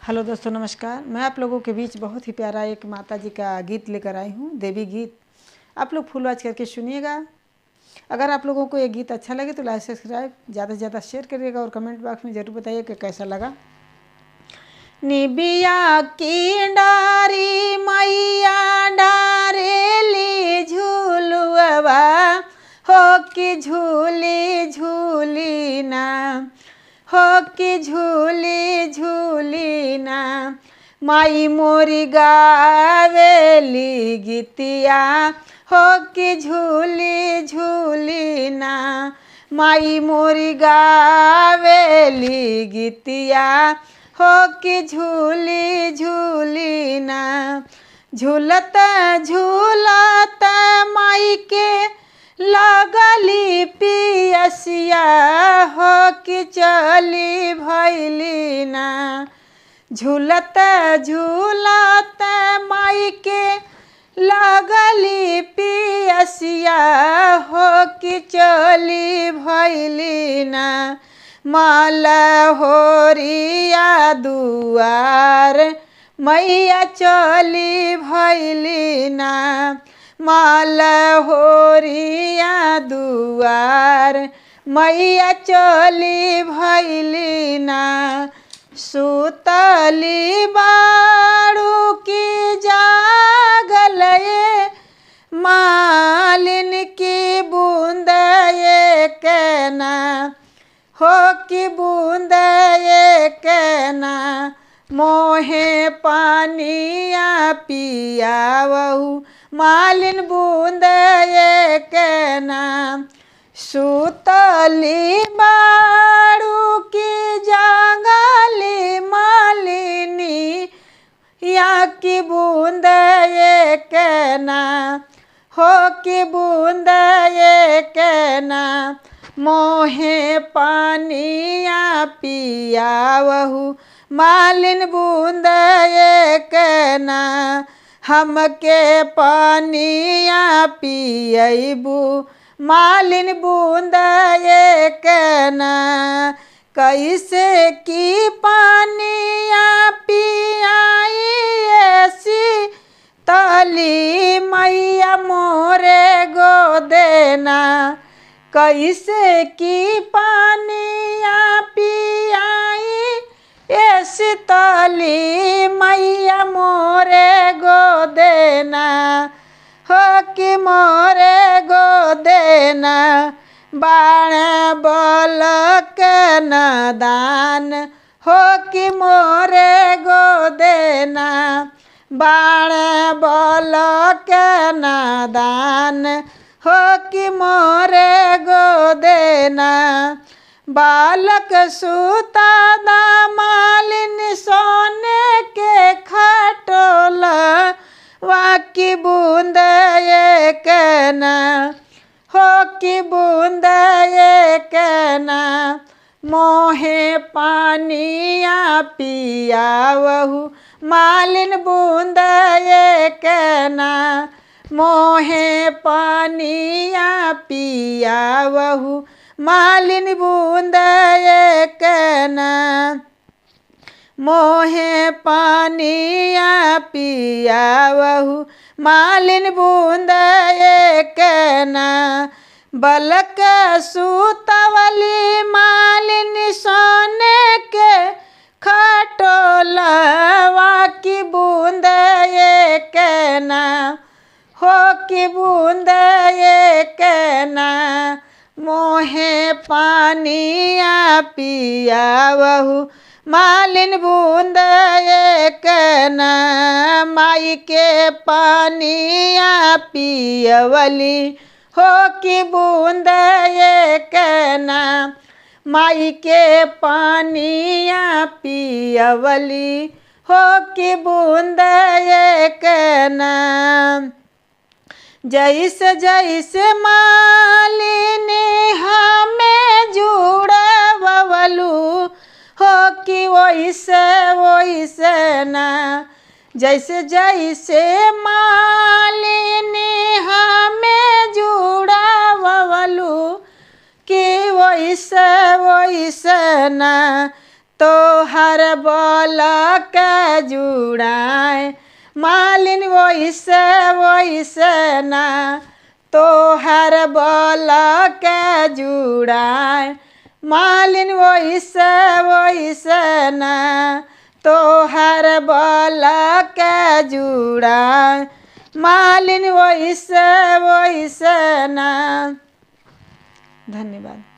Hello दोस्तों, नमस्कार। मैं आप लोगों के बीच बहुत ही प्यारा एक माता जी का गीत लेकर आई हूँ, देवी गीत। आप लोग फुल वॉच करके सुनिएगा। अगर आप लोगों को ये गीत अच्छा लगे तो लाइक सब्सक्राइब ज़्यादा से ज़्यादा शेयर करिएगा और कमेंट बॉक्स में ज़रूर बताइए कि कैसा लगा। निबिया की डारी मैया डारेली झूलुआ हो कि झूली झूली ना, हो कि झूली झूली ना। माई मोरी गावेली गीतिया हो कि झूली झूली ना। माई मोरी गावेली गीतिया हो कि झूली झूली ना। झूलत झूलत माई के लगली पियसिया हो कि चली भैली ना। झूलत झूलत माई के लगली पियसिया हो कि चली भैली ना। माला होरिया दुआर मैया चली भैली ना। माला होरिया दुआर मैया चली भैली ना। सुतली बाड़ू की जागल ये मालिन की बूंद ये कहना हो कि बूंद ये कहना। मोहे पानिया पिया वहू मालिन बूंद ये कहना। सुतली बाड़ू की जागली मालिनी या की बूंद ये कहना हो कि बूंद ये कहना। मोहे पानिया पिया वहू मालिन बूंद ये कहना। हमके पानिया पियबू मालिन बूंद ये कहना। कैसे की पानिया पियाई ऐसी तली मैया मोरे गोदेना। कैसे की पानिया पियाई ऐसी तली मैया मोरे गोदेना हो कि मोरे गोदेना। बाण बलक नदान हो कि मोरे गोदेना। बाण बलक नदान हो कि मोरे गोदेना। बालक सूता मालिन सोने के खटोल वाकी बूंद ये कहना हो कि बूंद ये कहना। मोहे पानिया पिया वहू मालिन बूंद ये कहना। मोहे पानिया पिया वहू मालिन बूंद ये कहना। मोहे पानिया पिया वहू मालिन बूंद ये कहना। बलक सूतवली मालिन सोने के खटोलवा की बूंद ये कहना हो कि बूंद ये कहना। मोहे पानिया पिया वहू मालिन बूंद ये कहना। माई के पानिया पियवली हो कि बूंद ये कहना। माई के पानिया पियवली हो कि बूंद ये कहना। जैसे जैसे मालिनी हमें जुड़वलू हो कि वैसे वैसे ना। जैसे जैसे मालिनी हमें जुड़वलू कि वैसे वैसे ना। तो हर बोल के जुड़ाए मालिन वैसे ना तो हर बोल के जुड़ाए मालिन वैसे ना तो हर बोल के जुड़ाए मालिन वैसे ना। धन्यवाद।